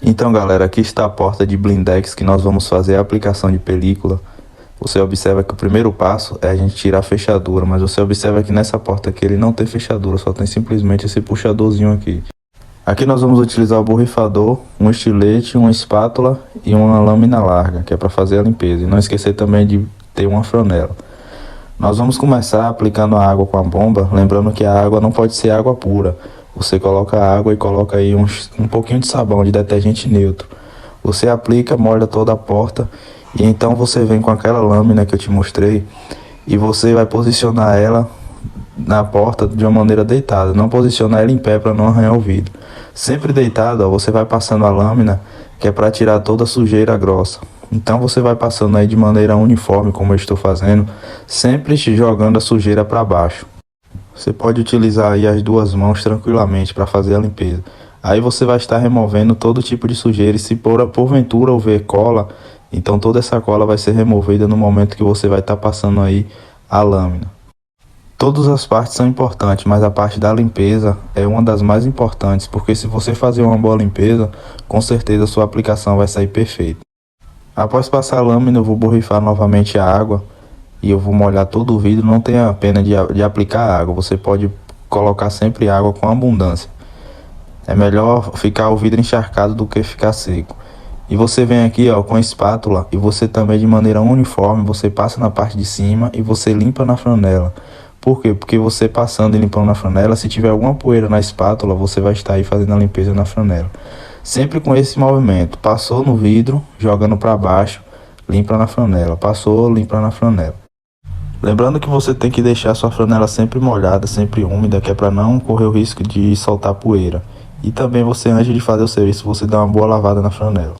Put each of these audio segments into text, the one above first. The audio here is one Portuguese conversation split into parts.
Então galera, aqui está a porta de blindex que nós vamos fazer a aplicação de película. Você observa que o primeiro passo é a gente tirar a fechadura, mas você observa que nessa porta aqui ele não tem fechadura, só tem simplesmente esse puxadorzinho aqui. Aqui nós vamos utilizar o borrifador, um estilete, uma espátula e uma lâmina larga, que é para fazer a limpeza. E não esquecer também de ter uma franela. Nós vamos começar aplicando a água com a bomba, lembrando que a água não pode ser água pura. Você coloca a água e coloca aí um pouquinho de sabão, de detergente neutro. Você aplica, molda toda a porta e então você vem com aquela lâmina que eu te mostrei e você vai posicionar ela na porta de uma maneira deitada. Não posicionar ela em pé para não arranhar o vidro. Sempre deitado, ó, você vai passando a lâmina que é para tirar toda a sujeira grossa. Então você vai passando aí de maneira uniforme, como eu estou fazendo, sempre jogando a sujeira para baixo. Você pode utilizar aí as duas mãos tranquilamente para fazer a limpeza. Aí você vai estar removendo todo tipo de sujeira e se porventura houver cola, então toda essa cola vai ser removida no momento que você vai estar passando aí a lâmina. Todas as partes são importantes, mas a parte da limpeza é uma das mais importantes, porque se você fazer uma boa limpeza, com certeza a sua aplicação vai sair perfeita. Após passar a lâmina, eu vou borrifar novamente a água e eu vou molhar todo o vidro. Não tenha pena de aplicar água, você pode colocar sempre água com abundância. É melhor ficar o vidro encharcado do que ficar seco. E você vem aqui, ó, com a espátula e você também de maneira uniforme, você passa na parte de cima e você limpa na flanela. Por quê? Porque você passando e limpando na flanela, se tiver alguma poeira na espátula, você vai estar aí fazendo a limpeza na flanela. Sempre com esse movimento, passou no vidro, jogando para baixo, limpa na flanela, passou, limpa na flanela. Lembrando que você tem que deixar sua flanela sempre molhada, sempre úmida, que é para não correr o risco de soltar poeira. E também você, antes de fazer o serviço, você dá uma boa lavada na flanela.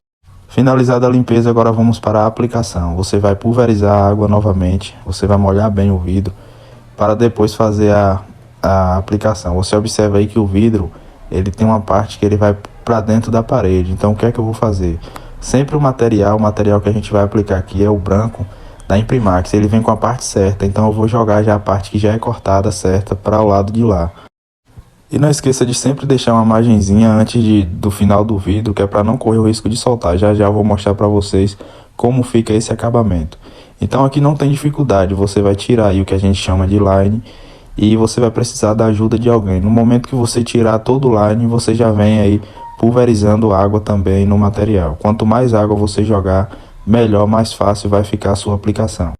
Finalizada a limpeza, agora vamos para a aplicação. Você vai pulverizar a água novamente, você vai molhar bem o vidro, para depois fazer a aplicação. Você observa aí que o vidro, ele tem uma parte que ele vai para dentro da parede. Então o que é que eu vou fazer? Sempre o material que a gente vai aplicar aqui é o branco da Imprimax, ele vem com a parte certa, então eu vou jogar já a parte que já é cortada certa para o lado de lá. E não esqueça de sempre deixar uma margenzinha antes do final do vidro, que é para não correr o risco de soltar. Já já eu vou mostrar para vocês como fica esse acabamento. Então aqui não tem dificuldade, você vai tirar aí o que a gente chama de line e você vai precisar da ajuda de alguém. No momento que você tirar todo o line, você já vem aí pulverizando água também no material. Quanto mais água você jogar, melhor, mais fácil vai ficar a sua aplicação.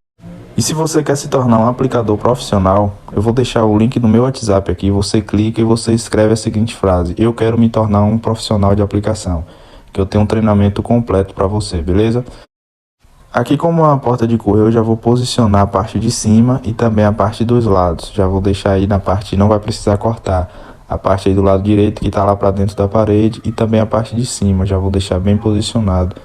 E se você quer se tornar um aplicador profissional, eu vou deixar o link no meu WhatsApp aqui, você clica e você escreve a seguinte frase: eu quero me tornar um profissional de aplicação, que eu tenho um treinamento completo para você, beleza? Aqui, como é uma porta de correio, eu já vou posicionar a parte de cima e também a parte dos lados. Já vou deixar aí na parte, não vai precisar cortar a parte aí do lado direito que está lá para dentro da parede e também a parte de cima, já vou deixar bem posicionado.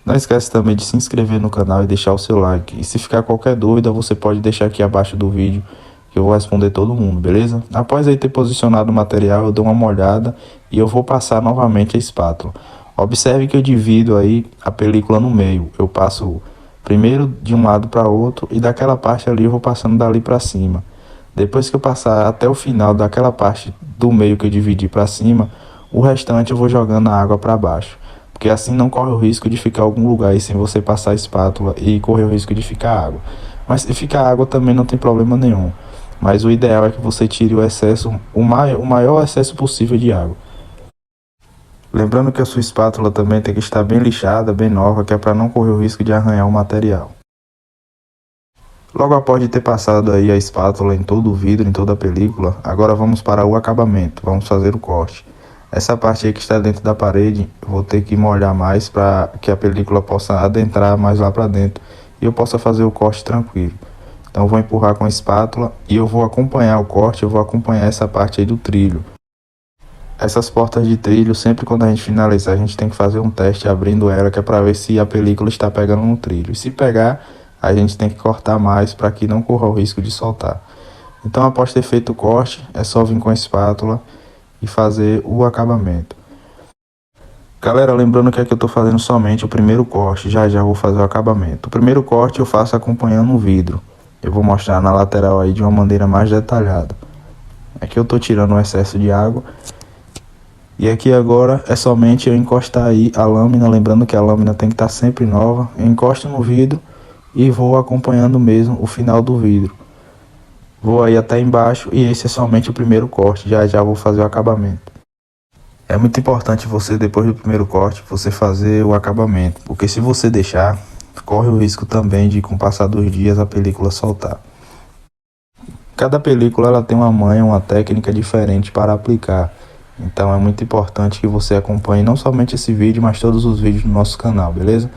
Não esquece também de se inscrever no canal e deixar o seu like. E se ficar qualquer dúvida, você pode deixar aqui abaixo do vídeo, que eu vou responder todo mundo, beleza? Após aí ter posicionado o material, eu dou uma molhada e eu vou passar novamente a espátula. Observe que eu divido aí a película no meio. Eu passo primeiro de um lado para outro e daquela parte ali eu vou passando dali para cima. Depois que eu passar até o final daquela parte do meio que eu dividi para cima, o restante eu vou jogando a água para baixo. Porque assim não corre o risco de ficar algum lugar aí sem você passar a espátula e correr o risco de ficar água. Mas se ficar água também não tem problema nenhum. Mas o ideal é que você tire o excesso, o maior excesso possível de água. Lembrando que a sua espátula também tem que estar bem lixada, bem nova, que é para não correr o risco de arranhar o material. Logo após de ter passado aí a espátula em todo o vidro, em toda a película, agora vamos para o acabamento, vamos fazer o corte. Essa parte aí que está dentro da parede, eu vou ter que molhar mais para que a película possa adentrar mais lá para dentro e eu possa fazer o corte tranquilo. Então eu vou empurrar com a espátula e eu vou acompanhar o corte, eu vou acompanhar essa parte aí do trilho. Essas portas de trilho, sempre quando a gente finalizar, a gente tem que fazer um teste abrindo ela, que é para ver se a película está pegando no trilho. E se pegar, a gente tem que cortar mais para que não corra o risco de soltar. Então após ter feito o corte, é só vir com a espátula e fazer o acabamento. Galera, lembrando que aqui eu estou fazendo somente o primeiro corte, já já vou fazer o acabamento. O primeiro corte eu faço acompanhando o vidro. Eu vou mostrar na lateral aí de uma maneira mais detalhada. Aqui eu estou tirando o excesso de água E aqui agora é somente eu encostar aí a lâmina, lembrando que a lâmina tem que estar sempre nova. Eu encosto no vidro e vou acompanhando mesmo o final do vidro. Vou aí até embaixo e esse é somente o primeiro corte, já já vou fazer o acabamento. É muito importante você, depois do primeiro corte, você fazer o acabamento, porque se você deixar, corre o risco também de, com o passar dos dias, a película soltar. Cada película ela tem uma manha, uma técnica diferente para aplicar. Então é muito importante que você acompanhe não somente esse vídeo, mas todos os vídeos do nosso canal, beleza?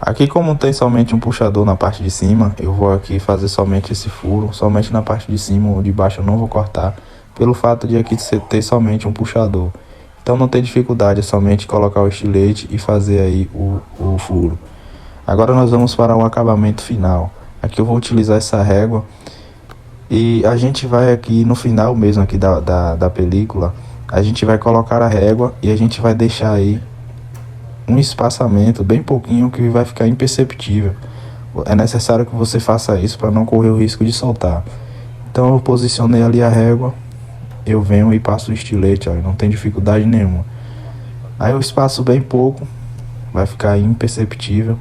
Aqui como tem somente um puxador na parte de cima, eu vou aqui fazer somente esse furo, somente na parte de cima, ou de baixo eu não vou cortar, pelo fato de aqui ter somente um puxador. Então não tem dificuldade, é somente colocar o estilete e fazer aí o furo. Agora nós vamos para o acabamento final. Aqui eu vou utilizar essa régua. E a gente vai aqui no final mesmo aqui da película, a gente vai colocar a régua e a gente vai deixar aí um espaçamento bem pouquinho que vai ficar imperceptível. É necessário que você faça isso para não correr o risco de soltar. Então eu posicionei ali a régua, eu venho e passo o estilete, ó, não tem dificuldade nenhuma. Aí eu espaço bem pouco, vai ficar imperceptível.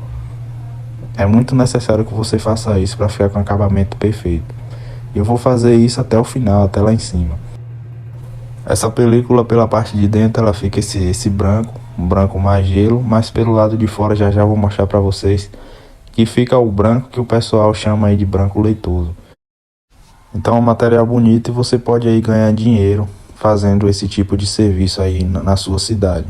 É muito necessário que você faça isso para ficar com o acabamento perfeito. Eu vou fazer isso até o final, até lá em cima. Essa película pela parte de dentro ela fica esse branco, um branco mais gelo, mas pelo lado de fora já já vou mostrar para vocês que fica o branco que o pessoal chama aí de branco leitoso. Então é um material bonito e você pode aí ganhar dinheiro fazendo esse tipo de serviço aí na sua cidade.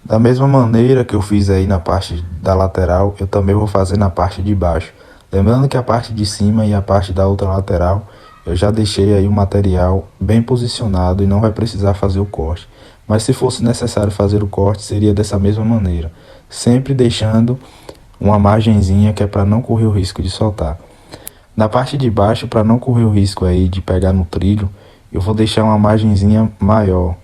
Da mesma maneira que eu fiz aí na parte da lateral, eu também vou fazer na parte de baixo. Lembrando que a parte de cima e a parte da outra lateral, eu já deixei aí o material bem posicionado e não vai precisar fazer o corte. Mas se fosse necessário fazer o corte, seria dessa mesma maneira. Sempre deixando uma margenzinha que é para não correr o risco de soltar. Na parte de baixo, para não correr o risco aí de pegar no trilho, eu vou deixar uma margenzinha maior.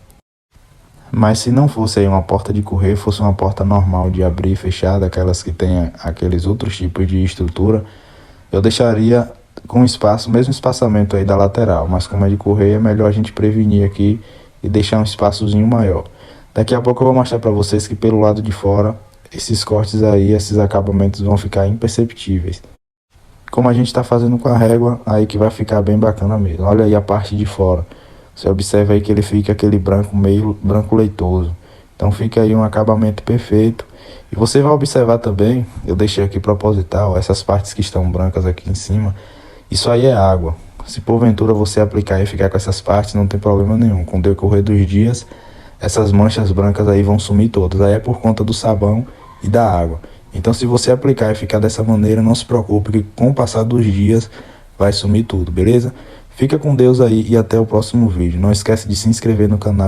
Mas se não fosse aí uma porta de correr, fosse uma porta normal de abrir e fechar, daquelas que tem aqueles outros tipos de estrutura, eu deixaria com espaço, mesmo espaçamento aí da lateral, mas como é de correr, é melhor a gente prevenir aqui e deixar um espaçozinho maior. Daqui a pouco eu vou mostrar para vocês que pelo lado de fora, esses cortes aí, esses acabamentos vão ficar imperceptíveis. Como a gente está fazendo com a régua, aí que vai ficar bem bacana mesmo. Olha aí a parte de fora. Você observa aí que ele fica aquele branco meio branco leitoso. Então fica aí um acabamento perfeito. E você vai observar também, eu deixei aqui proposital, essas partes que estão brancas aqui em cima. Isso aí é água. Se porventura você aplicar e ficar com essas partes, não tem problema nenhum. Com o decorrer dos dias, essas manchas brancas aí vão sumir todas. Aí é por conta do sabão e da água. Então se você aplicar e ficar dessa maneira, não se preocupe que com o passar dos dias vai sumir tudo, beleza? Fica com Deus aí e até o próximo vídeo. Não esquece de se inscrever no canal.